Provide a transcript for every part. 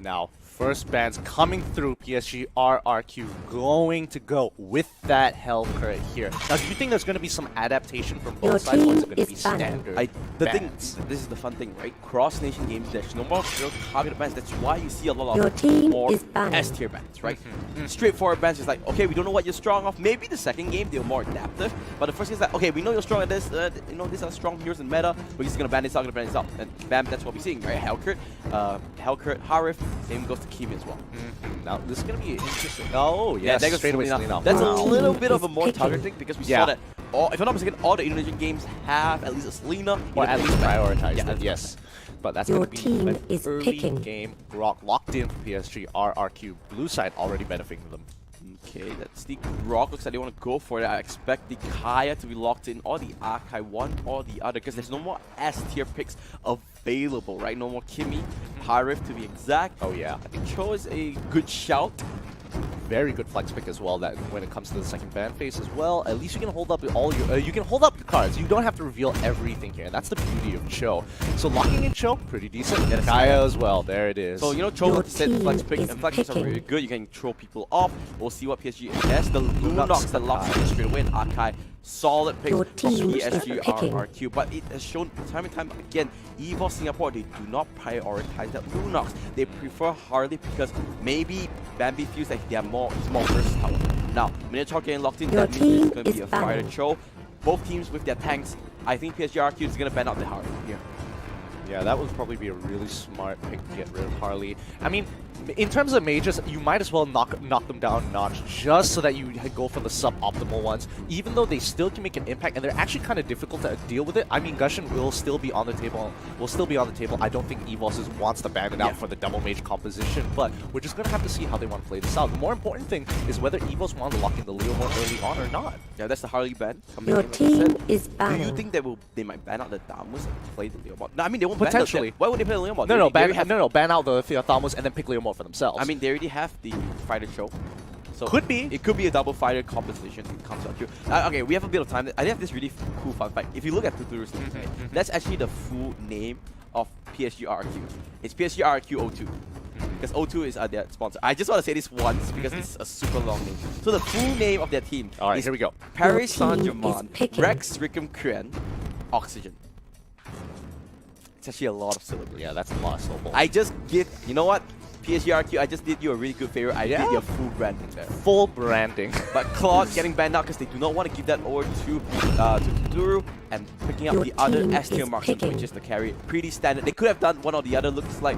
Now, first bans coming through. PSG RRQ going to go with that hell current here. Now, do you think there's going to be some adaptation from both sides, or is it going to be standard bans? This is the fun thing, right? Cross-nation games, there's no more real targeted bans. That's why you see a lot Your of team more is banned. S-tier bans, right? Straightforward bans is like, okay, we don't know what you're strong of. Maybe the second game they're more adaptive, but the first game is like, okay, we know you're strong at this. You know, these are strong heroes in meta. We're just gonna ban this out, and bam, that's what we're seeing, right? Hellcurt, Harif, same goes to Kimi as well. Now, this is going to be interesting. Oh, Yeah, yes, that goes straight away Selena. Selena. That's a Wow. little bit of a He's more picking. targeted thing because we Yeah. saw that, if I'm not mistaken, all the Indonesian games have at least a Selena. Or at least prioritize Yeah, it, yes. But that's Your going to be team an is early picking. game Grok locked in for PSG RRQ. Blue side already benefiting them. Okay, that's the Rock. Looks like they want to go for it. I expect the Kaya to be locked in, or the Archive, one or the other, because there's no more S tier picks available, right? No more Kimi, Harif to be exact. Oh, yeah. I think Cho is a good shout. Very good flex pick as well. That when it comes to the second ban phase as well, at least you can hold up all your you can hold up your cards. You don't have to reveal everything here. And that's the beauty of Cho. So locking in Cho, pretty decent. And Kaya as well. There it is. So, you know, Cho Your like to set flex team pick, is and flex picks are really picking. good. You can throw people off. We'll see what PSG has. The Lunox that locks in straight away, and Archive. Solid picks Your from team is PSG picking. RRQ, but it has shown time and time again, EVOS Singapore, they do not prioritize that Lunox. They prefer Harley because maybe Bambi feels like they are more versatile. Now, Minotaur getting locked in, Your that means it's team going to be is a fighter banned. show. Both teams with their tanks. I think PSG RRQ is going to ban out the Harley here. Yeah, that would probably be a really smart pick to get rid of Harley. I mean, in terms of mages, you might as well knock them down a notch just so that you go for the suboptimal ones, even though they still can make an impact and they're actually kind of difficult to deal with it. I mean, Gushin will still be on the table. I don't think EVOS wants to ban it out for the double mage composition, but we're just going to have to see how they want to play this out. The more important thing is whether EVOS want to lock in the Leo more early on or not. Yeah, that's the Harley ban. Coming Your in, like I team said. is Do you banned. think they might ban out the Damus and play the Leo mod? No, I mean they won't Potentially. ban the, why would they play the Leo mod? No, They already have, ban out the Theothamos and then pick Leo more for themselves. I mean they already have the fighter show. So Could be. It could be a double fighter composition. It comes out here. Okay, we have a bit of time. I have this really cool fun fact. If you look at Tuturu's name, right, that's actually the full name of PSG RRQ. It's PSG RRQ 02. Because O2 is their sponsor. I just want to say this once because it's a super long name. So the full name of their team All right, is here we go. Paris Your team Saint-Germain, is picking. Rex Rickham Kren, Oxygen. It's actually a lot of syllables. Yeah, that's a lot of syllables. I just did, you know what? PSG RRQ, I just did you a really good favor. I Yeah. did your full branding there. Full branding. But Claude getting banned out because they do not want to give that over to Tuturu and picking up Your the other team S tier is marksman, picking. which is the carry. Pretty standard. They could have done one or the other. Looks like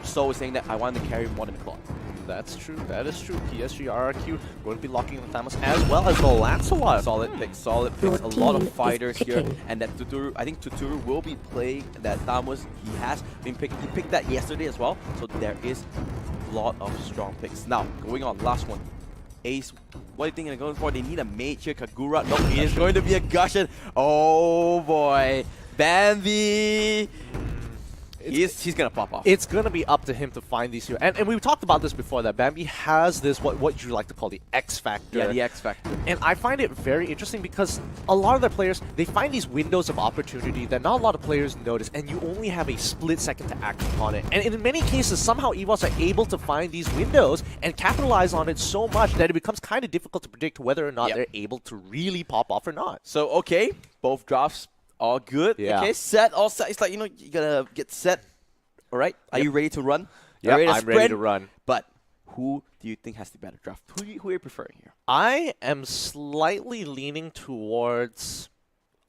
So was saying that I wanted to carry more than Claude. That's true. That is true. PSG RRQ going to be locking in the Thanos as well as the Lancelot. Solid picks, solid Your picks. A lot team of is fighters here, picking. and that Tuturu. I think Tuturu will be playing that Thamus. He has been picked. He picked that yesterday as well. So there is a lot of strong picks. Now going on, last one. Ace, what do you think they're going for? They need a mage here, Kagura. No, it is going to be a Gushin. Oh boy, Bambi. He's gonna pop off. It's going to be up to him to find these here. And we talked about this before, that Bambi has this, what you like to call the X factor. Yeah, the X factor. And I find it very interesting because a lot of the players, they find these windows of opportunity that not a lot of players notice, and you only have a split second to act upon it. And in many cases, somehow EVOS are able to find these windows and capitalize on it so much that it becomes kind of difficult to predict whether or not they're able to really pop off or not. So, okay, both drafts all good. Yeah. Okay, set, all set. It's like, you know, you gotta get set. All right, are you ready to run? Yeah, Are you I'm ready to run. But who do you think has the better draft? Who are you preferring here? I am slightly leaning towards...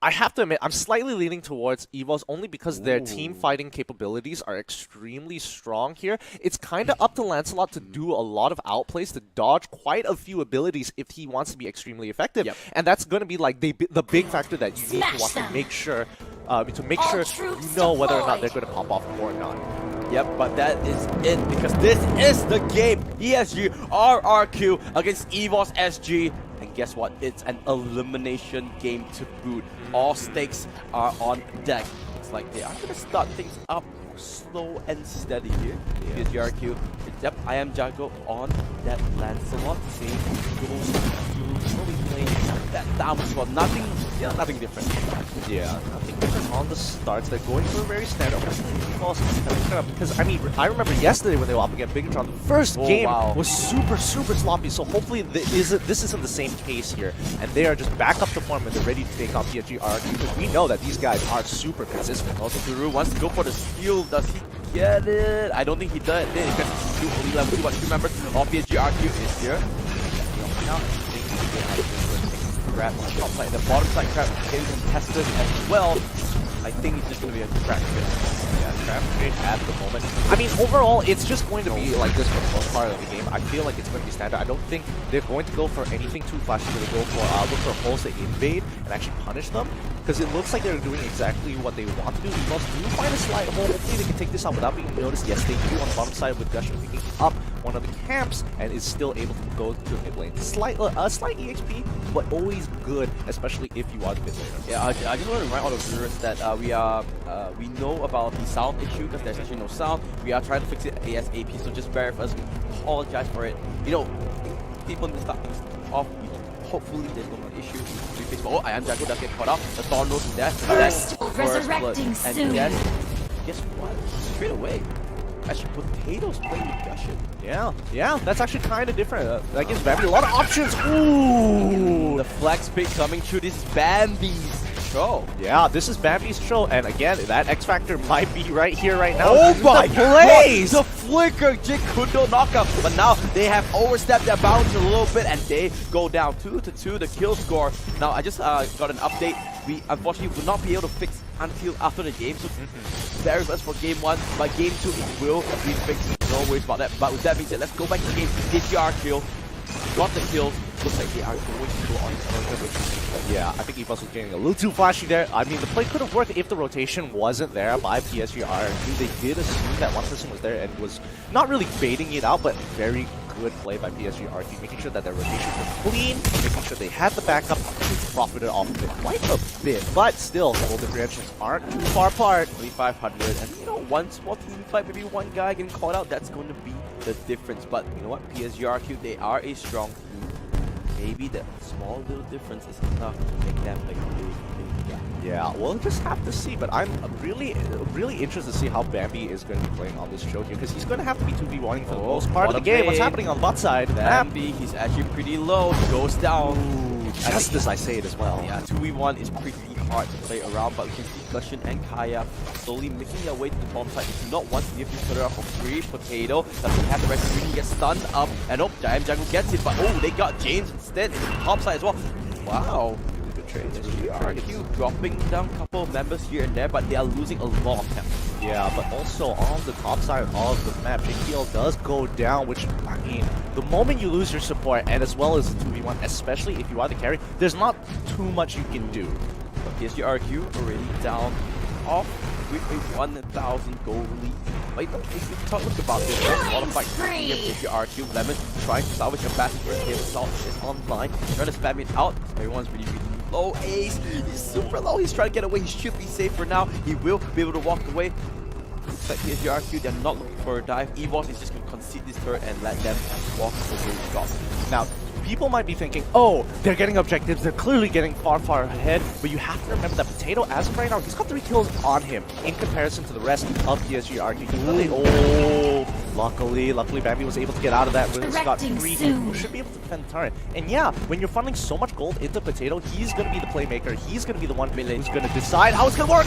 I have to admit, I'm slightly leaning towards EVOS only because their team fighting capabilities are extremely strong here. It's kind of up to Lancelot to do a lot of outplays to dodge quite a few abilities if he wants to be extremely effective. Yep. And that's going to be like the big factor that you need to watch to make sure you know whether or not they're going to pop off or not. Yep, but that is it because this is the game. PSG RRQ against EVOS SG. And guess what? It's an elimination game to boot. All stakes are on deck. It's like they are going to start things up slow and steady here. PSG RRQ, Yep, I am Jago on that Lancelot. Same goes to probably playing that down as well. Nothing different. Yeah, nothing different on the starts. They're going for a very standard. Because I mean, I remember yesterday when they were up against Bigatron, the first game was super sloppy. So hopefully this isn't the same case here, and they are just back up to form and they're ready to take on PSG RRQ because we know that these guys are super consistent. Also, Guru wants to go for the steal. Does he get it? I don't think he did. Because he's still only level 2, but 2 members of PSG RRQ is here. Now, I think they have grab on the top side. The bottom side crab getting contested as well. I think it's just going to be a trap trade. Yeah, trap trade at the moment. I mean, overall, it's just going to be like this for the most part of the game. I feel like it's going to be standard. I don't think they're going to go for anything too flashy. They're going to go look for holes to invade and actually punish them. Because it looks like they're doing exactly what they want to do. EVOS do find a slight hole. Hopefully they can take this out without being noticed. Yes, they do on the bottom side with Gushing picking up one of the camps and is still able to go to mid lane. Slight EXP, but always good, especially if you are the mid laner. Yeah, I just want to remind all the viewers that we know about the sound issue because there's actually no sound. We are trying to fix it ASAP, so just bear with us. We apologize for it. You know, people in the start off. Hopefully there's no more issue. Oh, I am Jago does get caught up. The Thorn knows is there. First resurrecting soon. And guess what? Straight away. Actually, Potatoes playing with Gushing. Yeah, that's actually kind of different. That gives Bambi a lot of options. Ooh! The flex pick coming through. This is Bambi's show. Yeah, this is Bambi's show, and again, that X Factor might be right here, right now. Oh my plays! The flicker, Jig could not knock up, but now they have overstepped their bounds a little bit, and they go down 2-2. The kill score. Now, I just got an update. We unfortunately will not be able to fix until after the game, so very much for game 1, but game 2 it will be fixed. No worries about that. But with that being said, let's go back to the game. DGR kill, got the kills. Looks like they are going to go on. Yeah, I think EVOS was getting a little too flashy there. I mean, the play could have worked if the rotation wasn't there by PSG RRQ. They did assume that one person was there and was not really baiting it out, but very good play by PSG RRQ, making sure that their rotations were clean, making sure they had the backup, and profited off of it quite a bit. But still, the goal differentials aren't too far apart. 3,500, and you know, one small team fight, maybe one guy getting called out, that's going to be the difference. But you know what, PSG RRQ, they are a strong team. Maybe that small little difference is enough to make them like a big gap. Yeah, we'll just have to see, but I'm really interested to see how Bambi is going to be playing on this show here, because he's going to have to be 2v1ing for the most part of the game. What's happening on the bot side? Bambi, he's actually pretty low, he goes down. Ooh, just as I say it as well. Yeah, 2v1 is pretty hard to play around, but we can see Gushing and Kaya slowly making their way to the bottom side. They do not want to give each other up for free. Potato doesn't have the rest of the get stunned up, and oh, Giant Jago gets it, but oh, they got James instead. Top side as well. Wow. Good trades. RRQ dropping down a couple of members here and there, but they are losing a lot of them. Yeah, but also on the top side of the map, JPL does go down, which, I mean, the moment you lose your support, and as well as the 2v1, especially if you are the carry, there's not too much you can do. But PSG RRQ already down off with a 1,000 gold lead. But you know, if you talk about this, there's a lot of fights here. PSG RRQ, Lemon trying to salvage a fast first hit. Salt is online, trying to spam it out. Everyone's really low. Ace, he's super low. He's trying to get away. He should be safe for now. He will be able to walk away. Looks like PSG RRQ, they're not looking for a dive. EVOS is just going to concede this turret and let them walk away with shots. Now, people might be thinking, oh, they're getting objectives, they're clearly getting far ahead, but you have to remember that Potato, as of right now, he's got 3 kills on him in comparison to the rest of PSG RRQ. Oh, luckily Bambi was able to get out of that with got 3. He should be able to defend the turret. And yeah, when you're funneling so much gold into Potato, he's going to be the playmaker, he's going to be the one who's going to decide how it's going to work.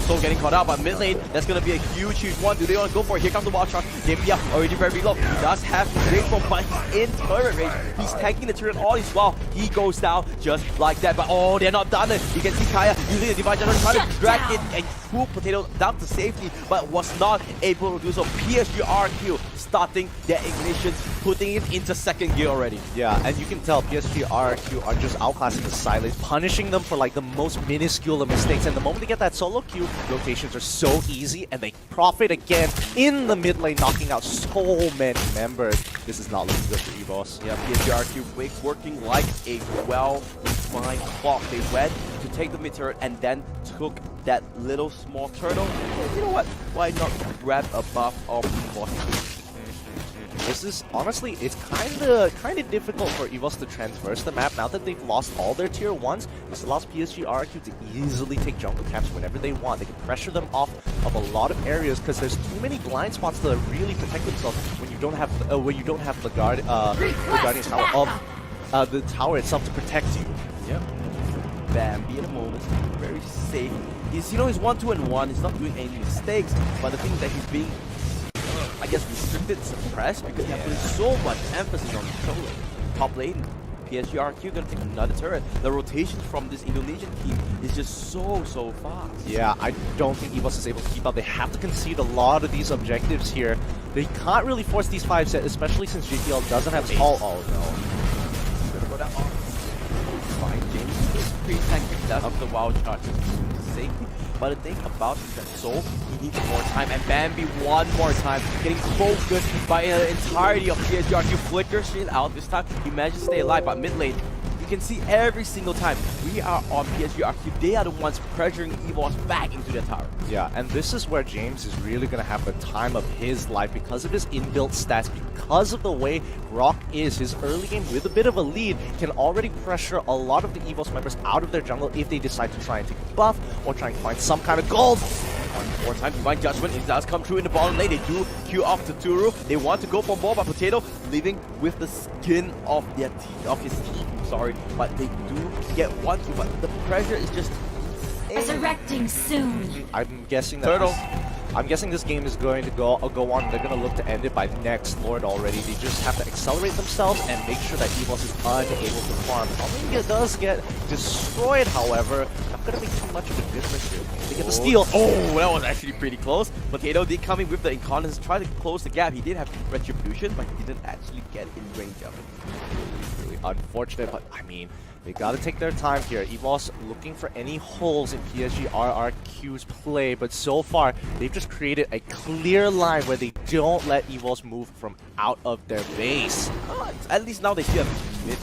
So getting caught out, but mid lane, that's going to be a huge one. Do they want to go for it? Here comes the wild shot. JPL already very low. He does have the great from, but he's in turret range. He's tanking the turret all his while. He goes down just like that, but oh, they're not done it. You can see Kaya using the Divine General trying to drag it and pull Potato down to safety, but was not able to do so. PSG RRQ starting their ignitions, putting it into second gear already. Yeah, and you can tell PSG RRQ are just outclassing the Silence, punishing them for like the most minuscule of mistakes, and the moment they get that solo queue, rotations are so easy, and they profit again in the mid lane, knocking out so many members. This is not looking good for EVOS. Yeah, PSG RRQ working like a well-refined clock. They went to take the mid turret and then took that little small turtle. You know what? Why not grab a buff of EVOS? this is honestly, it's kind of difficult for EVOS to transverse the map now that they've lost all their tier 1s. This allows PSG RRQ to easily take jungle camps whenever they want. They can pressure them off of a lot of areas because there's too many blind spots to really protect themselves when you don't have the guardian tower of the tower itself to protect you. Yep. Bambi at the moment, very safe. He's 1-2-1. He's not doing any mistakes, but the thing is that he's being, I guess, restricted, suppressed because they're putting so much emphasis on controlling top lane. PSG RRQ gonna take another turret. The rotations from this Indonesian team is just so fast. Yeah, I don't think EVOS is able to keep up. They have to concede a lot of these objectives here. They can't really force these 5 sets, especially since JPL doesn't have all. Oh no. Gonna go down. Fine, James is pretty tanky. That's of the wild charge safety. But the thing about it is that Soul, he needs more time, and Bambi one more time, getting focused by the entirety of PSG RRQ. Flicker straight out this time. He managed to stay alive, but mid lane, you can see every single time we are on PSG RRQ, they are the ones pressuring EVOS back into the tower. Yeah, and this is where James is really going to have the time of his life because of his inbuilt stats, because of the way Rock is. His early game with a bit of a lead can already pressure a lot of the EVOS members out of their jungle if they decide to try and take a buff or try and find some kind of gold. One more time, Divine Judgment, it does come true in the bottom lane. They do queue off to Turu. They want to go for more, but Potato leaving with the skin of his team. Sorry, but they do get one kill, but the pressure is just Resurrecting soon. I'm guessing that Turtle. I'm guessing this game is going to go on. They're going to look to end it by next Lord already. They just have to accelerate themselves and make sure that EVOS is unable to farm. Omega does get destroyed, however. Not going to make too much of a difference here. They get the steal. Oh, that was actually pretty close. Potato did come in with the Incontinence, try to close the gap. He did have Retribution, but he didn't actually get in range of it. Really unfortunate, but I mean, they got to take their time here. EVOS looking for any holes in PSG RRQ's play, but so far, they've just created a clear line where they don't let EVOS move from out of their base. At least now they still have mid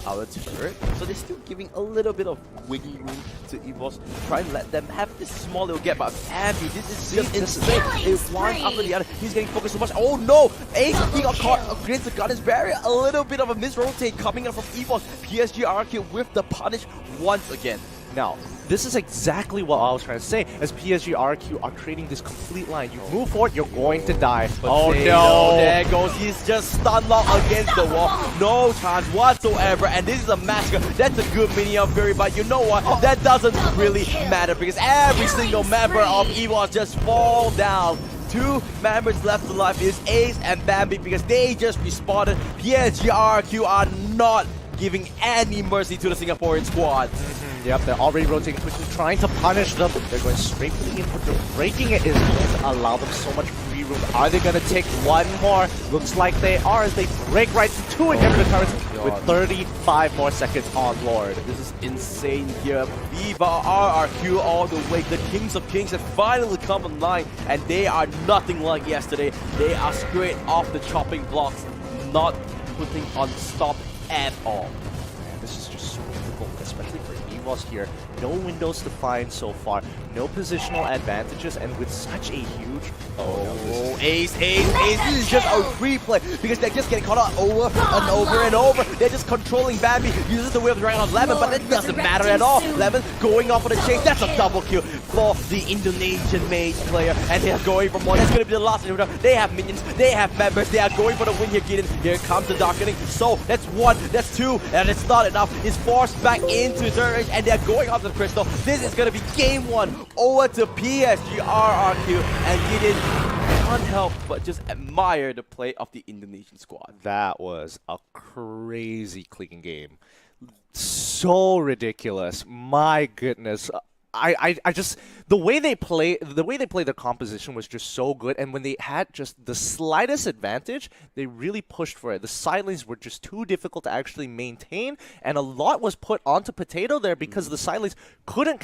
our turret, so they're still giving a little bit of wiggle room to EVOS, try and let them have this small little gap. But Abby, this is just insane. It's one after the other. He's getting focused so much. Oh no! Ace, he got caught against the Guardian's barrier. A little bit of a misrotate coming in from EVOS. PSG RRQ with the punish once again. Now, this is exactly what I was trying to say, as PSG RRQ are creating this complete line. You move forward, you're going to die. Oh no, there goes. He's just stun locked against the wall. No chance whatsoever. And this is a massacre. That's a good mini of Fury, but you know what? That doesn't really matter because every single member of EVOS just fall down. 2 members left alive is Ace and Bambi because they just respawned. PSG RRQ are not giving any mercy to the Singaporean squad. Yep, they're already rotating quickly, trying to punish them. They're going straight for the input. Breaking it is going to allow them so much free room. Are they going to take one more? Looks like they are as they break right to inhibitor turrets with 35 more seconds on Lord. This is insane here. Viva RRQ all the way. The Kings of Kings have finally come online, and they are nothing like yesterday. They are straight off the chopping blocks, not putting on stop at all. Man, this is just so difficult, especially for EVOS here. No windows to find so far, no positional advantages, and with such a huge... Ace. This is just a replay because they're just getting caught up over and over and over. They're just controlling Bambi, uses the Wheel of Dragon on Lemon, but that doesn't matter at all. Lemon going off for the chase. That's a double kill for the Indonesian mage player, and they're going for more. That's going to be the last inhibitor. They have minions, they have members, they are going for the win here, Gideon. Here comes the Darkening. So that's 1, that's 2, and it's not enough. It's forced back into third range, and they're going after the Crystal. This is going to be game 1 over to PSG RRQ, and Gideon can't help but just admire the play of the Indonesian squad. That was a crazy clean game. So ridiculous. My goodness. I just the way they play their composition was just so good, and when they had just the slightest advantage, they really pushed for it. The side lanes were just too difficult to actually maintain, and a lot was put onto Potato there because the side lanes couldn't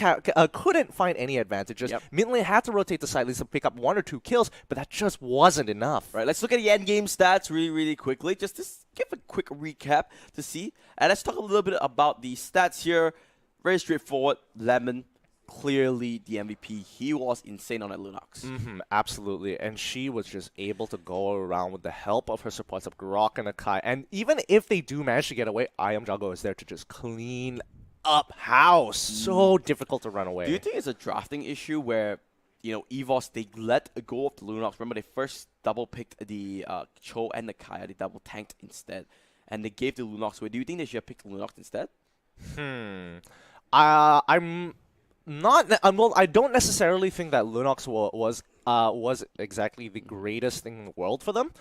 find any advantages. Mid lane had to rotate the side lanes to pick up 1 or 2 kills, but that just wasn't enough. Right, let's look at the end game stats really quickly, just to give a quick recap to see, and let's talk a little bit about the stats here. Very straightforward. Lemon clearly the MVP. He was insane on that Lunox. Absolutely, and she was just able to go around with the help of her supports of Grok and Akai. And even if they do manage to get away, I Am Jungle is there to just clean up house. So difficult to run away. Do you think it's a drafting issue where, EVOS, they let go of the Lunox? Remember, they first double picked the Cho and the Kaya. They double tanked instead, and they gave the Lunox away. Do you think they should have picked the Lunox instead? I'm not. Well, I don't necessarily think that Lunox was exactly the greatest thing in the world for them.